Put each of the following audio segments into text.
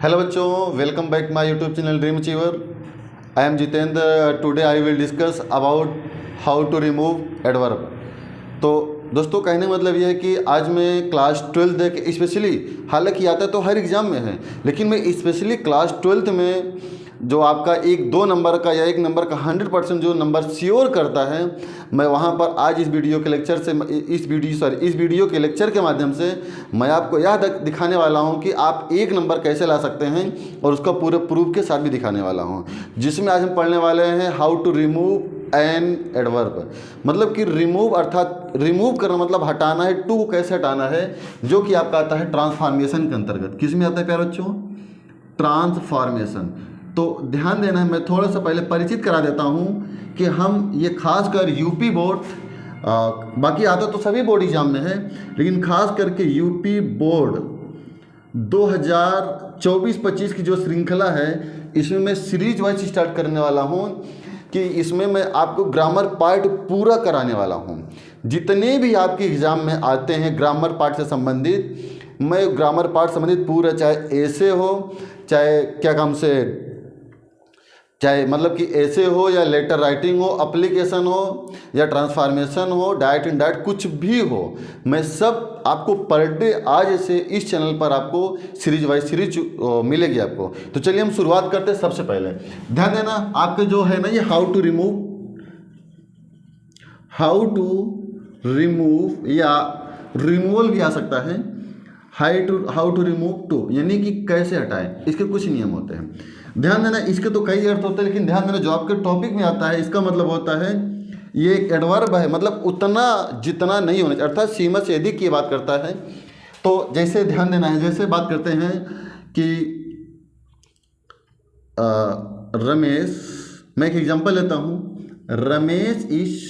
Hello बच्चों, welcome back my YouTube channel dream achiever. I am Jitendra. Today I will discuss about how to remove adverb. तो दोस्तों, कहने का मतलब ये है कि आज मैं क्लास 12 देख स्पेशली, हालांकि आता तो हर एग्ज़ाम में है, लेकिन मैं स्पेशली क्लास 12 में जो आपका एक दो नंबर का या एक नंबर का 100% जो नंबर श्योर करता है, मैं वहाँ पर आज इस वीडियो के लेक्चर से इस वीडियो के लेक्चर के माध्यम से मैं आपको यह दिखाने वाला हूँ कि आप एक नंबर कैसे ला सकते हैं, और उसका पूरे प्रूफ के साथ भी दिखाने वाला हूँ, जिसमें आज हम पढ़ने वाले हैं how to remove an adverb. मतलब कि रिमूव अर्थात रिमूव करना मतलब हटाना है। टू को कैसे हटाना है, जो कि आपका आता है ट्रांसफॉर्मेशन के अंतर्गत। किस में आता है प्यारे बच्चों? ट्रांसफॉर्मेशन। तो ध्यान देना है, मैं थोड़ा सा पहले परिचित करा देता हूँ कि हम ये खासकर यूपी बोर्ड, बाकी आता तो सभी बोर्ड एग्जाम में है, लेकिन खास करके यूपी बोर्ड 2024-25 की जो श्रृंखला है, इसमें मैं सीरीज वाइज स्टार्ट करने वाला हूँ कि इसमें मैं आपको ग्रामर पार्ट पूरा कराने वाला हूँ। जितने भी आपके एग्ज़ाम में आते हैं ग्रामर पार्ट से संबंधित, मैं ग्रामर पार्ट संबंधित पूरा, चाहे ऐसे हो, चाहे क्या काम से, चाहे मतलब कि ऐसे हो या लेटर राइटिंग हो, एप्लीकेशन हो या ट्रांसफॉर्मेशन हो, डायट एंड डाइट, कुछ भी हो, मैं सब आपको पर डे आज से इस चैनल पर आपको सीरीज वाइज सीरीज मिलेगी आपको। तो चलिए हम शुरुआत करते हैं। सबसे पहले ध्यान देना, आपके जो है ना ये हाउ टू रिमूव या रिमूवल भी आ सकता है। हाउ टू रिमूव टू यानी कि कैसे हटाएं, इसके कुछ नियम होते हैं। ध्यान देना, इसके तो कई अर्थ होते हैं, लेकिन ध्यान देना जो आपके टॉपिक में आता है, इसका मतलब होता है ये एक एडवर्ब है, मतलब उतना जितना नहीं होना चाहिए, अर्थात सीमा से अधिक की बात करता है। तो जैसे ध्यान देना है, जैसे बात करते हैं कि रमेश, मैं एक एग्जांपल लेता हूँ, Ramesh is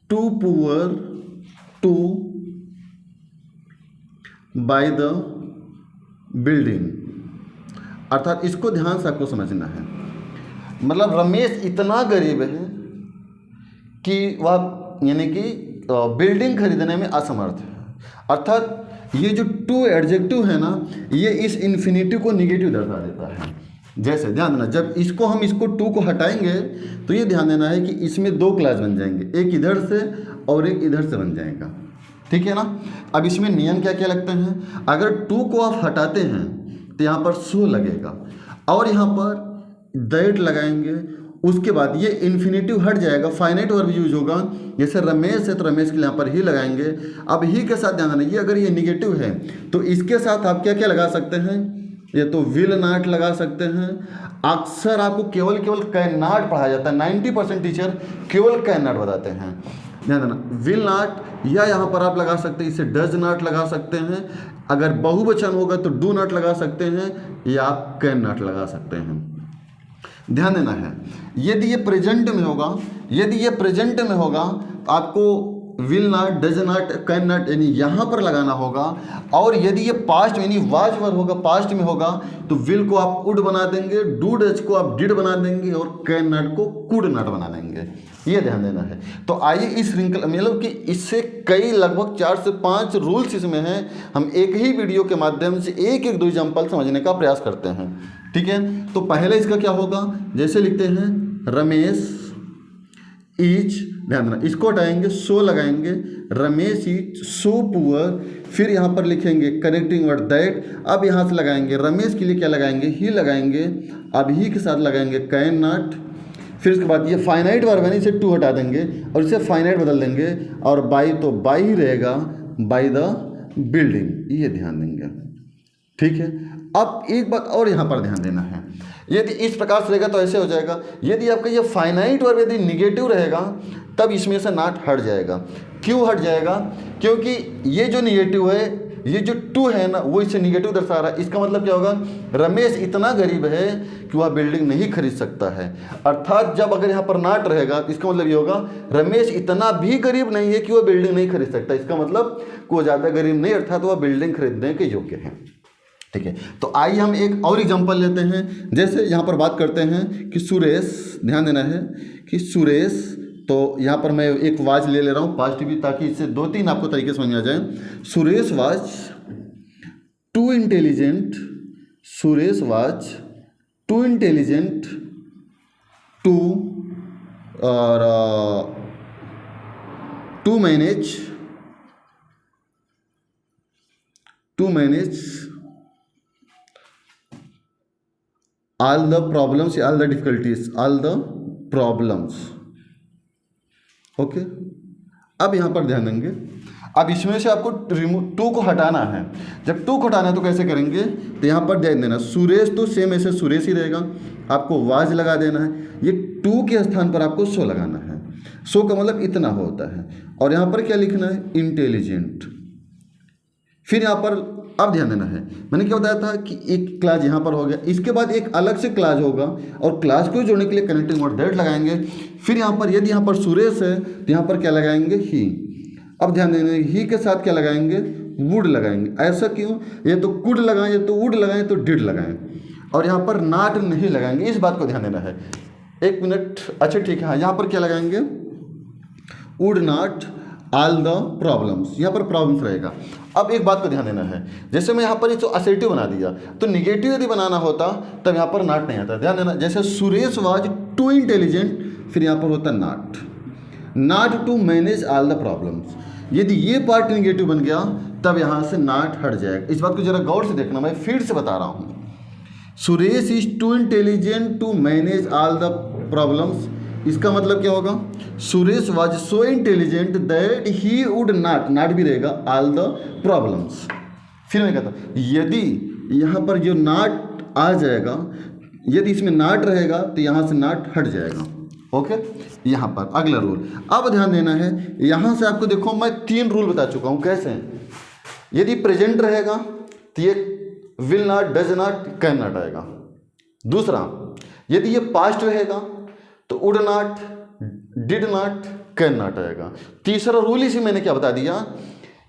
too poor to buy the building. अर्थात इसको ध्यान से आपको समझना है, मतलब रमेश इतना गरीब है कि वह यानी कि बिल्डिंग खरीदने में असमर्थ है। अर्थात ये जो टू एडजेक्टिव है ना, ये इस इन्फिनिटिव को निगेटिव दर्शा देता है। जैसे ध्यान देना, जब इसको टू को हटाएंगे तो ये ध्यान देना है कि इसमें दो क्लास बन जाएंगे, एक इधर से और एक इधर से बन जाएगा, ठीक है ना। अब इसमें नियम क्या क्या लगते हैं? अगर टू को आप हटाते हैं तो यहाँ पर सो लगेगा, और यहाँ पर दैट लगाएंगे, उसके बाद ये इन्फिनिटिव हट जाएगा, फाइनाइट वर्ब यूज होगा। जैसे रमेश है तो रमेश के लिए यहाँ पर ही लगाएंगे। अब ही के साथ ध्यान देना, ये अगर ये निगेटिव है तो इसके साथ आप क्या क्या लगा सकते हैं? ये तो विल नॉट लगा सकते हैं। अक्सर आपको केवल कैन नॉट पढ़ाया जाता है, 90% टीचर केवल कैन नॉट बताते हैं। ध्यान देना, विल नॉट, या यहाँ पर आप लगा सकते हैं, इसे डज नॉट लगा सकते हैं। अगर बहुवचन होगा तो डू नॉट लगा सकते हैं, या आप कैन नॉट लगा सकते हैं। ध्यान देना है, यदि ये प्रेजेंट में होगा तो आपको will not, does not, can not यानी यहाँ पर लगाना होगा। और यदि ये पास्ट यानी वाज वर्ब होगा, पास्ट में होगा, तो विल को आप वुड बना देंगे, डू डज को आप डिड बना देंगे, और कैन नॉट को कुड नॉट बना देंगे। ये ध्यान देना है। तो आइए इस श्रृंखला, मतलब कि इससे कई लगभग 4 से 5 रूल्स इसमें हैं, हम एक ही वीडियो के माध्यम से एक दो एग्जाम्पल समझने का प्रयास करते हैं, ठीक है। तो पहले इसका क्या होगा, जैसे लिखते हैं रमेश इज, ध्यान देना, इसको हटाएंगे, सो लगाएंगे, रमेश इज सो पुअर, फिर यहाँ पर लिखेंगे कनेक्टिंग वर्ड दैट। अब यहाँ से लगाएंगे रमेश के लिए क्या लगाएंगे? ही लगाएंगे। अब ही के साथ लगाएंगे कैन नॉट। फिर उसके बाद ये फाइनाइट वर्ब है, इसे टू हटा देंगे और इसे फाइनाइट बदल देंगे, और बाई तो बाई ही रहेगा, बाई द बिल्डिंग, ये ध्यान देंगे, ठीक है। अब एक बात और यहाँ पर ध्यान देना है, यदि इस प्रकार से रहेगा तो ऐसे हो जाएगा। यदि आपका ये फाइनाइट वर्ब यदि निगेटिव रहेगा तब इसमें से नॉट हट जाएगा। क्यों हट जाएगा? क्योंकि ये जो निगेटिव है, ये जो टू है ना, वो इससे निगेटिव दर्शा रहा है। इसका मतलब क्या होगा? रमेश इतना गरीब है कि वह बिल्डिंग नहीं खरीद सकता है। अर्थात जब अगर यहाँ पर नॉट रहेगा तो इसका मतलब ये होगा रमेश इतना भी गरीब नहीं है कि वह बिल्डिंग नहीं खरीद सकता। इसका मतलब वो ज़्यादा गरीब नहीं, अर्थात वह बिल्डिंग खरीदने के योग्य है, ठीक है। तो आइए हम एक और एग्जांपल लेते हैं। जैसे यहाँ पर बात करते हैं कि सुरेश, ध्यान देना है कि सुरेश, तो यहाँ पर मैं एक वाज ले रहा हूँ पास्ट भी, ताकि इससे 2-3 आपको तरीके समझ में आ जाए। Suresh was too intelligent Suresh was too intelligent to और to manage all the problems, all the difficulties, all the problems. Okay अब यहाँ पर ध्यान देंगे, अब इसमें से आपको टू को हटाना है। जब टू को हटाना है तो कैसे करेंगे, तो यहाँ पर ध्यान देना, सुरेश तो सेम ऐसे सुरेश ही रहेगा, आपको वाज लगा देना है, ये टू के स्थान पर आपको सो लगाना है। सो का मतलब इतना होता है, और यहाँ पर क्या लिखना है, इंटेलिजेंट। फिर यहाँ पर अब ध्यान देना है, मैंने क्या बताया था कि एक क्लास यहाँ पर हो गया, इसके बाद एक अलग से क्लास होगा, और क्लास को जोड़ने के लिए कनेक्टिंग वर्ड दैट लगाएंगे। फिर यहाँ पर यदि यहाँ पर सुरेश है तो यहाँ पर क्या लगाएंगे, ही। अब ध्यान देना, ही के साथ क्या लगाएंगे, वुड लगाएंगे। ऐसा क्यों, ये तो कुड लगाएं, ये तो वुड लगाएं, तो डिड लगाएं, और यहाँ पर नॉट नहीं लगाएंगे, इस बात को ध्यान देना है। एक मिनट, अच्छा ठीक है, हाँ यहाँ पर क्या लगाएंगे, would not all the problems, यहाँ पर प्रॉब्लम्स रहेगा। अब एक बात को ध्यान देना है, जैसे मैं यहाँ पर इसको असर्टिव बना दिया, तो निगेटिव यदि बनाना होता तब यहाँ पर नॉट नहीं आता। ध्यान देना, जैसे सुरेश वाज टू इंटेलिजेंट, फिर यहाँ पर होता not to manage all the problems. यदि ये पार्ट निगेटिव बन गया तब यहाँ से नॉट हट जाएगा। इस बात को जरा गौर से देखना, मैं फिर से बता रहा हूँ, Suresh is too intelligent to manage all the problems, इसका मतलब क्या होगा, Suresh was so intelligent that he would not भी रहेगा ऑल द प्रॉब्लम्स। फिर मैं कहता हूँ, यदि यहाँ पर जो नॉट आ जाएगा, यदि इसमें नॉट रहेगा तो यहाँ से नॉट हट जाएगा। ओके, यहाँ पर अगला रूल अब ध्यान देना है। यहाँ से आपको देखो, मैं 3 रूल बता चुका हूँ कैसे। यदि प्रेजेंट रहेगा तो ये will not, does not, can not आएगा। दूसरा, यदि ये पास्ट रहेगा तो would not, did not, can not आएगा। तीसरा रूल इसी मैंने क्या बता दिया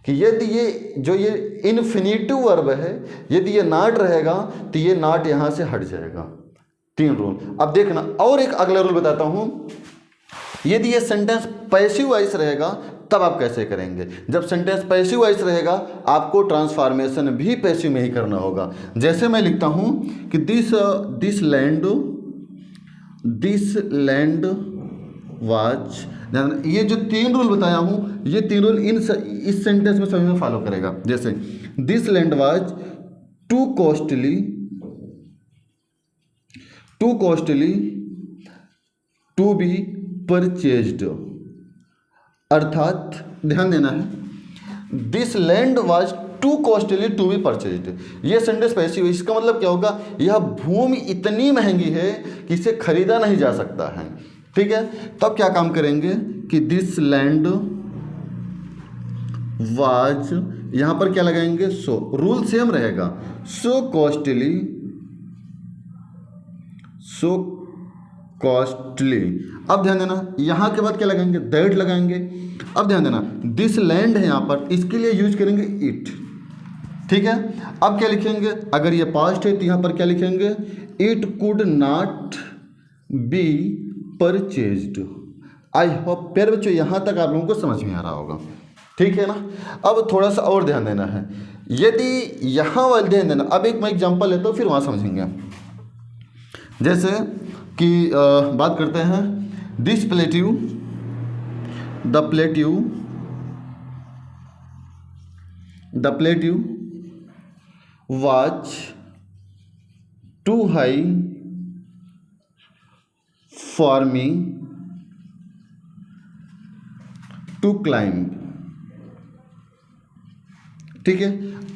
कि यदि ये जो ये इन्फिनिटिव वर्ब है, यदि ये नॉट रहेगा तो ये नॉट यहाँ से हट जाएगा। 3 रूल। अब देखना, और एक अगला रूल बताता हूँ, यदि ये सेंटेंस पैसिव वॉइस रहेगा तब आप कैसे करेंगे। जब सेंटेंस पैसिव वॉइस रहेगा आपको ट्रांसफॉर्मेशन भी पैसिव में ही करना होगा। जैसे मैं लिखता हूँ कि दिस लैंड वाज, ये जो 3 रूल बताया हूँ, ये 3 रूल इस सेंटेंस में सभी में फॉलो करेगा। जैसे this land was too costly to be purchased, अर्थात ध्यान देना है, this land was too costly to be purchased. ये सेंटेंस पैसिव है, इसका मतलब क्या होगा, यह भूमि इतनी महंगी है कि इसे खरीदा नहीं जा सकता है। ठीक है, तब क्या काम करेंगे कि दिस लैंड वाज, यहां पर क्या लगाएंगे, सो। रूल सेम रहेगा, सो कॉस्टली। अब ध्यान देना, यहां के बाद क्या लगाएंगे, दैट लगाएंगे। अब ध्यान देना, दिस लैंड है यहां पर, इसके लिए यूज करेंगे इट। ठीक है, अब क्या लिखेंगे, अगर ये पास्ट है तो यहां पर क्या लिखेंगे, it could not be purchased. I hope प्यारे बच्चों यहां तक आप लोगों को समझ में आ रहा होगा। ठीक है ना, अब थोड़ा सा और ध्यान देना है। यदि यहां वाले ध्यान देना, अब एक मैं एग्जांपल लेता हूं फिर वहां समझेंगे। जैसे कि बात करते हैं, this plateau, the plateau was too high for me to climb. ठीक है,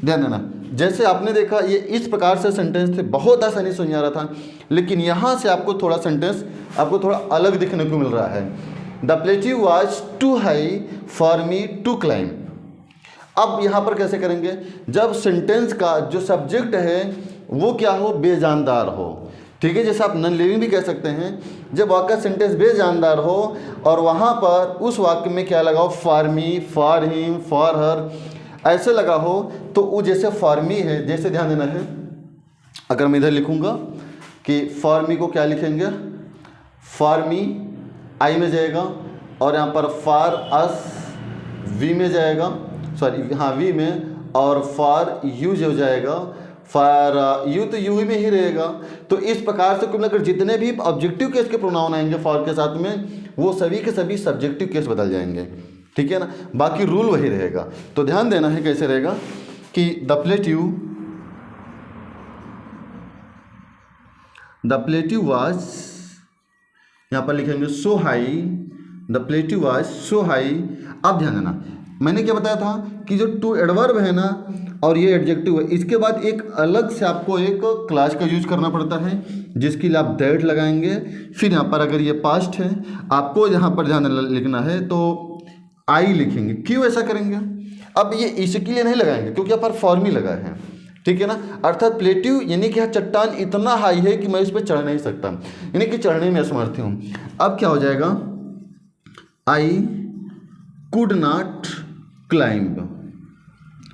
ध्यान देना, जैसे आपने देखा ये इस प्रकार से सेंटेंस थे, बहुत आसानी से समझ आ रहा था, लेकिन यहाँ से आपको थोड़ा सेंटेंस आपको थोड़ा अलग दिखने को मिल रहा है। The plateau was too high for me to climb. अब यहाँ पर कैसे करेंगे, जब सेंटेंस का जो सब्जेक्ट है वो क्या हो, बेजानदार हो। ठीक है, जैसे आप नॉन लिविंग भी कह सकते हैं, जब वाक्य सेंटेंस बेजानदार हो और वहाँ पर उस वाक्य में क्या लगाओ, for me, for him, for her, ऐसे लगा हो तो वो जैसे फॉर मी है, जैसे ध्यान देना है, अगर मैं इधर लिखूंगा कि फॉर मी को क्या लिखेंगे, फॉर मी आई में जाएगा, और यहाँ पर फॉर अस वी में जाएगा, सॉरी हाँ वी में, और फॉर यू जो जाएगा फॉर यू तो यू ही में ही रहेगा। तो इस प्रकार से कुल मिलाकर जितने भी ऑब्जेक्टिव केस के प्रोनाउन आएंगे फॉर के साथ में, वो सभी के सभी सब्जेक्टिव केस बदल जाएंगे, ठीक है ना। बाकी रूल वही रहेगा। तो ध्यान देना है कैसे रहेगा कि द प्लेट्यू वाज, यहाँ पर लिखेंगे so high, the plateau was so high. अब ध्यान देना, मैंने क्या बताया था कि जो टू एडवर्ब है ना और ये एडजेक्टिव है, इसके बाद एक अलग से आपको एक क्लास का यूज करना पड़ता है, जिसके लिए आप दैट लगाएंगे। फिर यहाँ पर अगर ये पास्ट है, आपको यहाँ पर ध्यान लिखना है तो आई लिखेंगे। क्यों ऐसा करेंगे? अब ये इसके लिए नहीं लगाएंगे क्योंकि यहाँ पर फॉर्म ही लगा है, ठीक है ना। अर्थात प्लेट्यू यानी कि चट्टान इतना हाई है कि मैं इस पर चढ़ नहीं सकता, यानी कि चढ़ने में असमर्थ हूँ। अब क्या हो जाएगा, आई कुड नॉट क्लाइंब।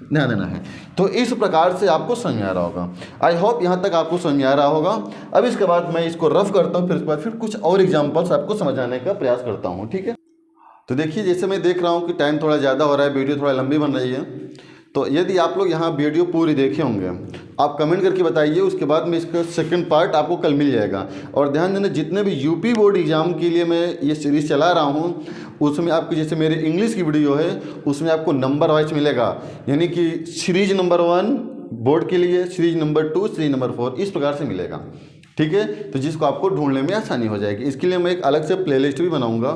ध्यान देना है। तो इस प्रकार से आपको समझ में आ रहा होगा। आई होप यहाँ तक आपको समझ में आ रहा होगा। अब इसके बाद मैं इसको रफ करता हूँ, फिर उसके बाद फिर कुछ और एग्जांपल्स आपको समझाने का प्रयास करता हूँ, ठीक है। तो देखिए, जैसे मैं देख रहा हूँ कि टाइम थोड़ा ज़्यादा हो रहा है, वीडियो थोड़ा लंबी बन रही है, तो यदि आप लोग यहाँ वीडियो पूरी देखे होंगे, आप कमेंट करके बताइए। उसके बाद में इसका सेकंड पार्ट आपको कल मिल जाएगा। और ध्यान देना, जितने भी यूपी बोर्ड एग्जाम के लिए मैं ये सीरीज़ चला रहा हूँ, उसमें आपकी जैसे मेरे इंग्लिश की वीडियो है, उसमें आपको नंबर वाइज मिलेगा, यानी कि सीरीज नंबर 1 बोर्ड के लिए, सीरीज नंबर 2, सीरीज नंबर 4, इस प्रकार से मिलेगा, ठीक है। तो जिसको आपको ढूंढने में आसानी हो जाएगी। इसके लिए मैं एक अलग से प्लेलिस्ट भी बनाऊँगा,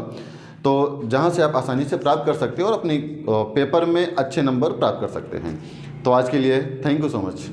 तो जहाँ से आप आसानी से प्राप्त कर सकते हो और अपनी पेपर में अच्छे नंबर प्राप्त कर सकते हैं। तो आज के लिए थैंक यू सो मच।